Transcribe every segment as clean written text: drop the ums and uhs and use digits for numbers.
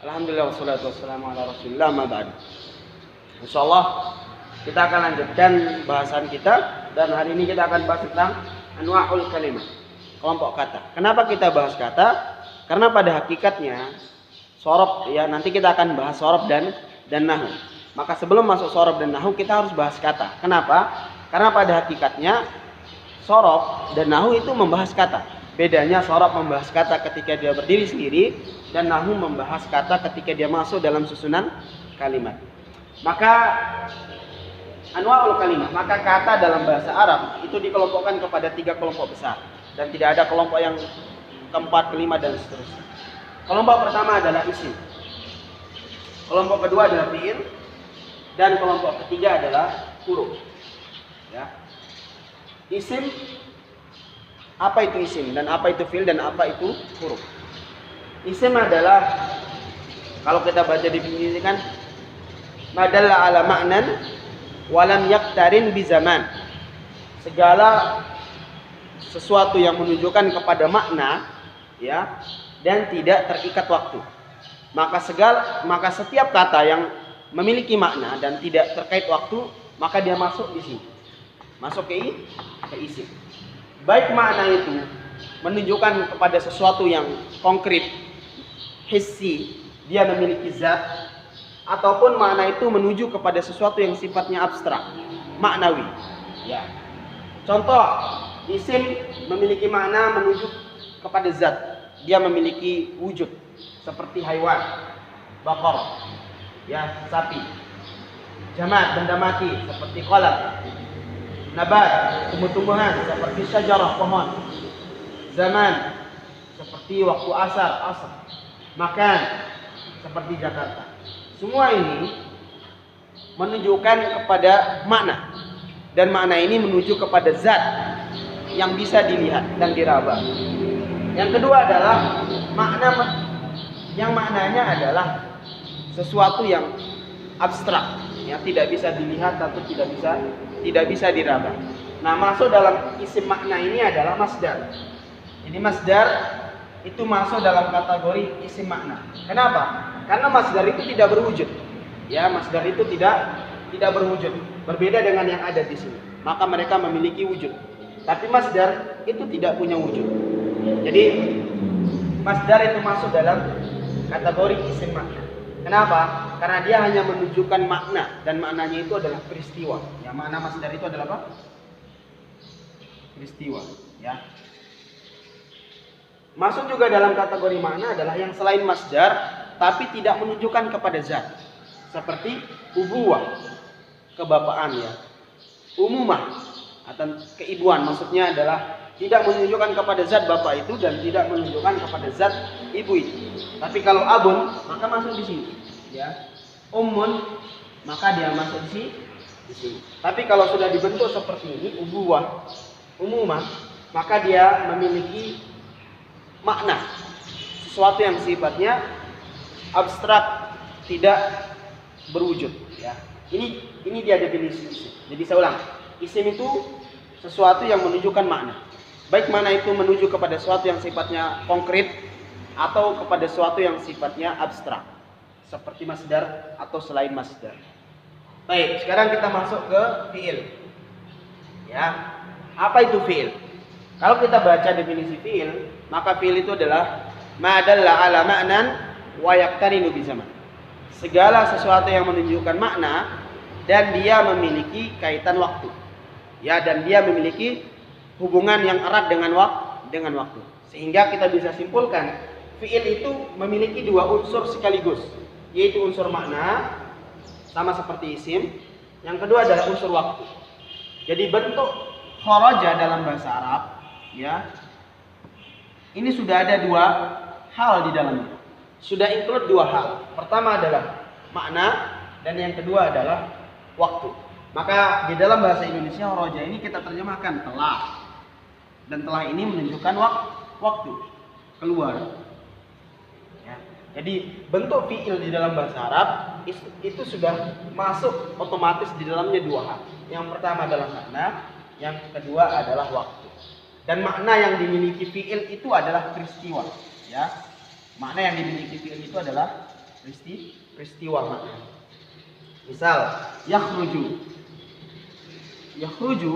Alhamdulillah wassalatu wassalamu ala Rasulillah ma ba'd. Insyaallah kita akan lanjutkan bahasan kita dan hari ini kita akan bahas tentang anwa'ul kalimah, kelompok kata. Kenapa kita bahas kata? Karena pada hakikatnya sorob, ya nanti kita akan bahas sorob dan nahu. Maka sebelum masuk sorob dan nahu kita harus bahas kata. Kenapa? Karena pada hakikatnya sorob dan nahu itu membahas kata. Bedanya sorob membahas kata ketika dia berdiri sendiri dan nahu membahas kata ketika dia masuk dalam susunan kalimat. Maka anwa'ul kalimah, maka kata dalam bahasa Arab itu dikelompokkan kepada 3 kelompok besar dan tidak ada kelompok yang keempat, kelima dan seterusnya. Kelompok pertama adalah isim. Kelompok kedua adalah fi'il dan kelompok ketiga adalah huruf. Ya. Isim, apa itu isim dan apa itu fi'il dan apa itu huruf? Isim adalah, kalau kita baca definisi kan, madalla ala ma'nan walam yaktarin bi zaman. Segala sesuatu yang menunjukkan kepada makna, ya, dan tidak terikat waktu. Maka setiap kata yang memiliki makna dan tidak terkait waktu, maka dia masuk di sini. Masuk ke isim. Baik makna itu menunjukkan kepada sesuatu yang konkret, hissi, dia memiliki zat, ataupun makna itu menuju kepada sesuatu yang sifatnya abstrak, maknawi. Ya. Contoh, isim memiliki makna menuju kepada zat, dia memiliki wujud seperti haiwan, bakar, ya, sapi. Jamad, benda mati seperti qalam. Nabat, tumbuh-tumbuhan seperti syajarah, pohon. Zaman, seperti waktu asar. Makan, seperti Jakarta. Semua ini menunjukkan kepada makna, dan makna ini menuju kepada zat yang bisa dilihat dan diraba. Yang kedua adalah maknanya adalah sesuatu yang abstrak, yang tidak bisa dilihat atau tidak bisa diraba. Nah, masuk dalam isim makna ini adalah masdar. Jadi masdar itu masuk dalam kategori isim makna. Kenapa? Karena masdar itu tidak berwujud. Ya, masdar itu tidak berwujud. Berbeda dengan yang ada di sini. Maka mereka memiliki wujud. Tapi masdar itu tidak punya wujud. Jadi masdar itu masuk dalam kategori isim makna. Kenapa? Karena dia hanya menunjukkan makna dan maknanya itu adalah peristiwa. Ya, makna masdar itu adalah apa? Peristiwa, ya. Masuk juga dalam kategori makna adalah yang selain masdar tapi tidak menunjukkan kepada zat. Seperti ubuwah, kebapaan, ya. Umumah atau keibuan, maksudnya adalah tidak menunjukkan kepada zat bapak itu dan tidak menunjukkan kepada zat ibu itu. Tapi kalau abun, maka masuk di sini, ya. Ummun, maka dia masuk di sini. Tapi kalau sudah dibentuk seperti ini, ubuwah, umumah, maka dia memiliki makna, sesuatu yang sifatnya abstrak, tidak berwujud, ya. Ini dia definisi isim. Jadi saya ulang, isim itu sesuatu yang menunjukkan makna. Baik mana itu menuju kepada sesuatu yang sifatnya konkret atau kepada sesuatu yang sifatnya abstrak, seperti masdar atau selain masdar. Baik, sekarang kita masuk ke fi'il. Ya. Apa itu fi'il? Kalau kita baca definisi fi'il, maka fi'il itu adalah ma dalla ala ma'nan wa yaqtarinu bi zaman. Segala sesuatu yang menunjukkan makna dan dia memiliki kaitan waktu. Ya, dan dia memiliki hubungan yang erat dengan waktu. Sehingga kita bisa simpulkan fi'il itu memiliki 2 unsur sekaligus, yaitu unsur makna sama seperti isim. Yang kedua adalah unsur waktu. Jadi bentuk kharaja dalam bahasa Arab, ya, ini sudah ada 2 hal di dalamnya. Sudah include 2 hal. Pertama adalah makna dan yang kedua adalah waktu. Maka di dalam bahasa Indonesia kharaja ini kita terjemahkan telah. Dan telah ini menunjukkan waktu keluar. Ya. Jadi bentuk fi'il di dalam bahasa Arab itu sudah masuk otomatis di dalamnya 2 hal. Yang pertama adalah makna, yang kedua adalah waktu. Dan makna yang dimiliki fi'il itu adalah peristiwa, ya. Makna yang dimiliki fi'il itu adalah peristiwa makna. Misal yakhruju. Yakhruju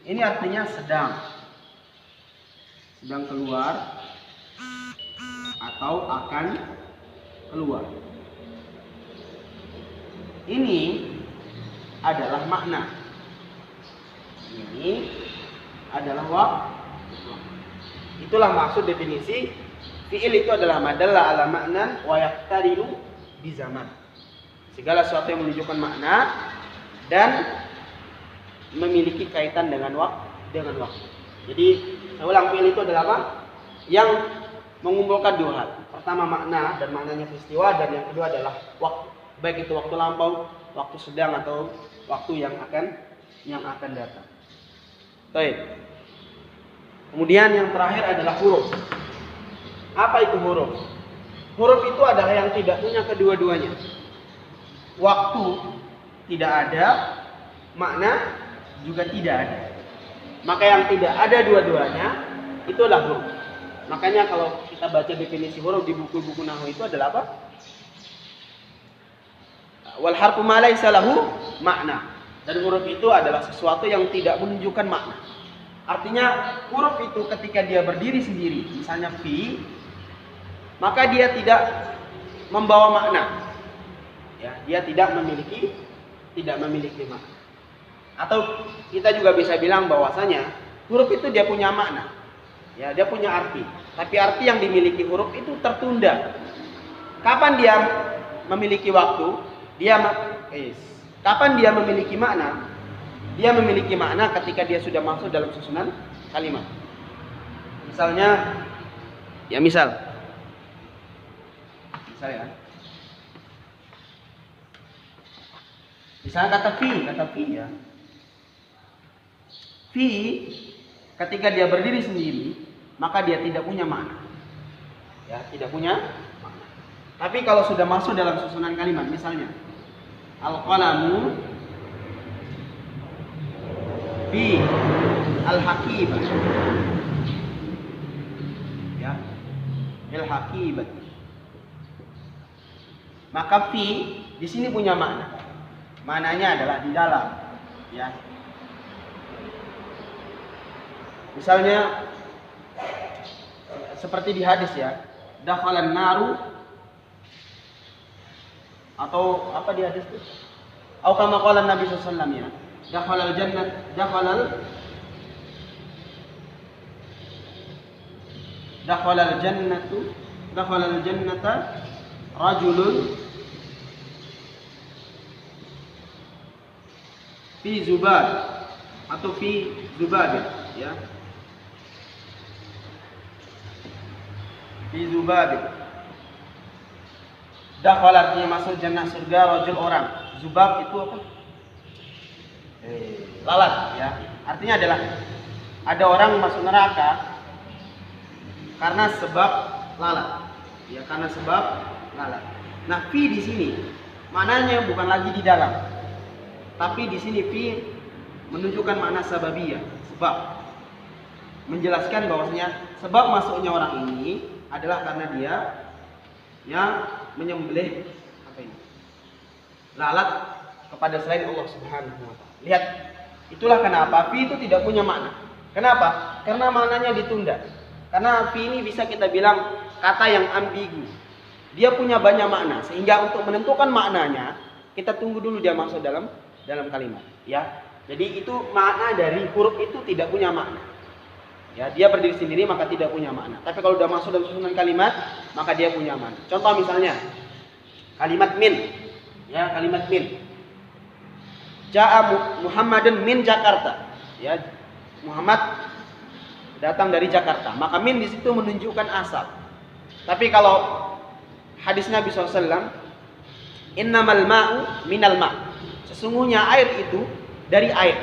ini artinya sedang keluar atau akan keluar. Ini adalah makna. Ini adalah waktu. Itulah maksud definisi fi'il itu adalah madalla ala ma'nan wa yaqtarilu bi zaman. Segala sesuatu yang menunjukkan makna dan memiliki kaitan dengan waktu. Jadi, saya ulang, fi'il itu adalah apa? Yang mengumpulkan dua hal. Pertama makna dan maknanya peristiwa, dan yang kedua adalah waktu. Baik itu waktu lampau, waktu sedang, atau waktu yang akan datang. Baik. Kemudian yang terakhir adalah huruf. Apa itu huruf? Huruf itu adalah yang tidak punya kedua-duanya. Waktu tidak ada, makna juga tidak ada. Maka yang tidak ada dua-duanya itu adalah huruf. Makanya kalau kita baca definisi huruf di buku-buku nahwu itu adalah apa? Wal harfu ma laysa lahu makna. Dan huruf itu adalah sesuatu yang tidak menunjukkan makna. Artinya huruf itu ketika dia berdiri sendiri, misalnya fi, maka dia tidak membawa makna. Ya, dia tidak memiliki makna. Atau kita juga bisa bilang bahwasanya huruf itu dia punya makna. Ya, dia punya arti. Tapi arti yang dimiliki huruf itu tertunda. Kapan dia memiliki waktu? Kapan dia memiliki makna? Dia memiliki makna ketika dia sudah masuk dalam susunan kalimat. Misalnya, misal ya. Misalnya kata fi ya. Fi ketika dia berdiri sendiri, maka dia tidak punya makna. Ya, tidak punya makna. Tapi kalau sudah masuk dalam susunan kalimat, misalnya al-qalamu fi al-haqibah. Ya. Al-haqibah. Maka fi di sini punya makna. Maknanya adalah di dalam, ya. Misalnya seperti di hadis ya, dakhalan naru, atau apa di hadis itu? Atau kama qala Nabi sallallahu alaihi wasallam ya, dakhalal jannah, dakhalal jannata rajulun fi zubad atau fi zubad ya. Fi zubad. Dakhal artinya masuk jannah surga rajul orang. Zubab itu apa? Lalat ya. Artinya adalah ada orang masuk neraka karena sebab lalat. Ya, karena sebab lalat. Nah, fi di sini maknanya bukan lagi di dalam. Tapi di sini fi menunjukkan makna sababiyah, sebab. Menjelaskan bahwasanya sebab masuknya orang ini adalah karena dia yang menyembelih lalat kepada selain Allah Subhanahu wa taala. Lihat, itulah kenapa fi itu tidak punya makna. Kenapa? Karena maknanya ditunda. Karena fi ini bisa kita bilang kata yang ambigu. Dia punya banyak makna, sehingga untuk menentukan maknanya kita tunggu dulu dia masuk dalam kalimat, ya. Jadi itu makna dari huruf itu tidak punya makna. Ya, dia berdiri sendiri maka tidak punya makna. Tapi kalau sudah masuk dalam susunan kalimat, maka dia punya makna. Contoh misalnya kalimat min. Ya, kalimat min. Ja'a Muhammadun min Jakarta. Ya, Muhammad datang dari Jakarta. Maka min di situ menunjukkan asal. Tapi kalau hadis Nabi SAW, innamal ma'u minal ma'. Sesungguhnya air itu dari air.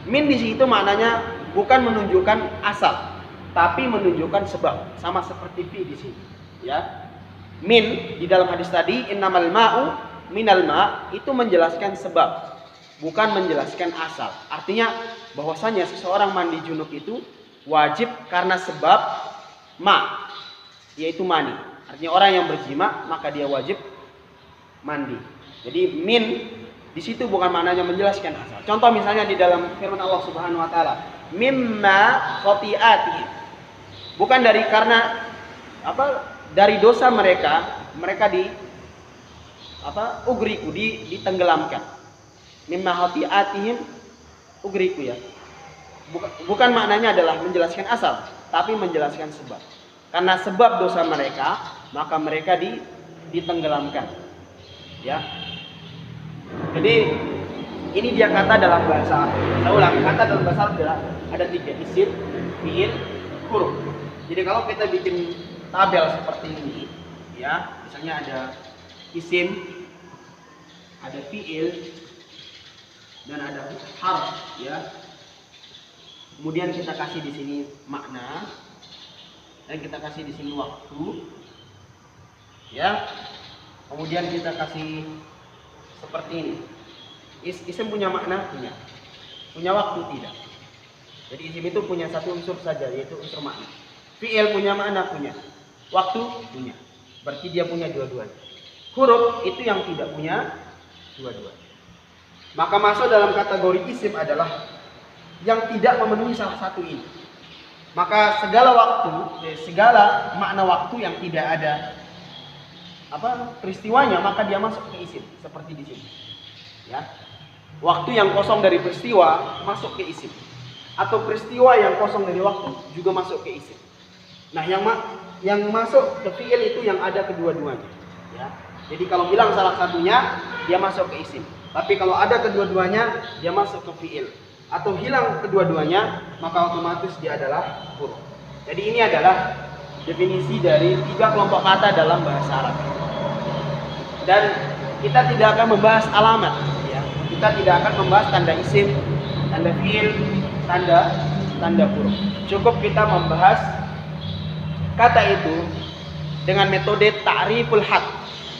Min di situ maknanya bukan menunjukkan asal, tapi menunjukkan sebab. Sama seperti fi di sini. Ya. Min di dalam hadis tadi, innamal ma'u minal ma', itu menjelaskan sebab, bukan menjelaskan asal. Artinya bahwasanya seseorang mandi junub itu wajib karena sebab ma, yaitu mani. Artinya orang yang berjima maka dia wajib mandi. Jadi min di situ bukan maknanya menjelaskan asal. Contoh misalnya di dalam firman Allah Subhanahu wa taala, mimma khati'atihim. Bukan dari karena dari dosa mereka ditenggelamkan. Mimma khati'atihim ugriku ya. Bukan maknanya adalah menjelaskan asal, tapi menjelaskan sebab. Karena sebab dosa mereka, maka mereka ditenggelamkan. Ya. Jadi ini dia kata dalam bahasa Arab. Saya ulang, kata dalam bahasa Arab adalah ada 3, isim, fiil, huruf. Jadi kalau kita bikin tabel seperti ini, ya, misalnya ada isim, ada fiil, dan ada harf, ya. Kemudian kita kasih di sini makna, dan kita kasih di sini waktu, ya. Kemudian kita kasih seperti ini. Isim punya makna? Punya. Punya waktu? Tidak. Jadi isim itu punya satu unsur saja, yaitu unsur makna. Fi'il punya makna? Punya. Waktu? Punya. Berarti dia punya dua-duanya. Huruf itu yang tidak punya dua-duanya. Maka masuk dalam kategori isim adalah yang tidak memenuhi salah satu ini. Maka segala makna waktu yang tidak ada peristiwanya, maka dia masuk ke isim, seperti di sini. Ya. Waktu yang kosong dari peristiwa masuk ke isim. Atau peristiwa yang kosong dari waktu juga masuk ke isim. Nah, yang masuk ke fi'il itu yang ada kedua-duanya, ya. Jadi kalau bilang salah satunya dia masuk ke isim. Tapi kalau ada kedua-duanya dia masuk ke fi'il. Atau hilang kedua-duanya, maka otomatis dia adalah huruf. Jadi ini adalah definisi dari 3 kelompok kata dalam bahasa Arab. Dan kita tidak akan membahas alamat, ya. Kita tidak akan membahas tanda isim, tanda fi'il, tanda huruf. Cukup kita membahas kata itu dengan metode ta'riful had,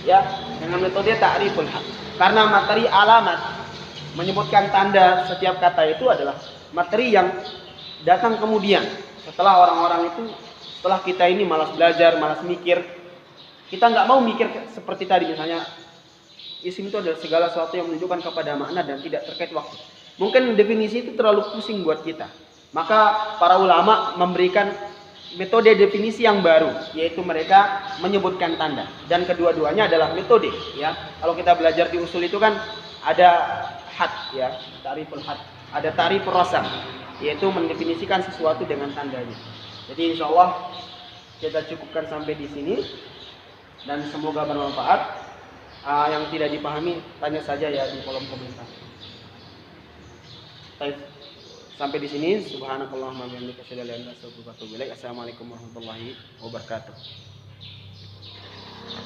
ya, dengan metode ta'riful had. Karena materi alamat menyebutkan tanda setiap kata itu adalah materi yang datang kemudian setelah orang-orang itu, setelah kita ini malas belajar, malas mikir. Kita nggak mau mikir seperti tadi misalnya isim itu adalah segala sesuatu yang menunjukkan kepada makna dan tidak terkait waktu. Mungkin definisi itu terlalu pusing buat kita. Maka para ulama memberikan metode definisi yang baru, yaitu mereka menyebutkan tanda, dan kedua-duanya adalah metode, ya. Kalau kita belajar di usul itu kan ada had, ya, ta'riful had, ada ta'riful rasam, yaitu mendefinisikan sesuatu dengan tandanya. Jadi insya Allah kita cukupkan sampai di sini dan semoga bermanfaat. Yang tidak dipahami tanya saja ya di kolom komentar. Baik. Sampai di sini, subhanakallahumma wa bihamdika asyhadu an la ilaha illa anta astaghfiruka wa atubu ilaik. Assalamualaikum warahmatullahi wabarakatuh.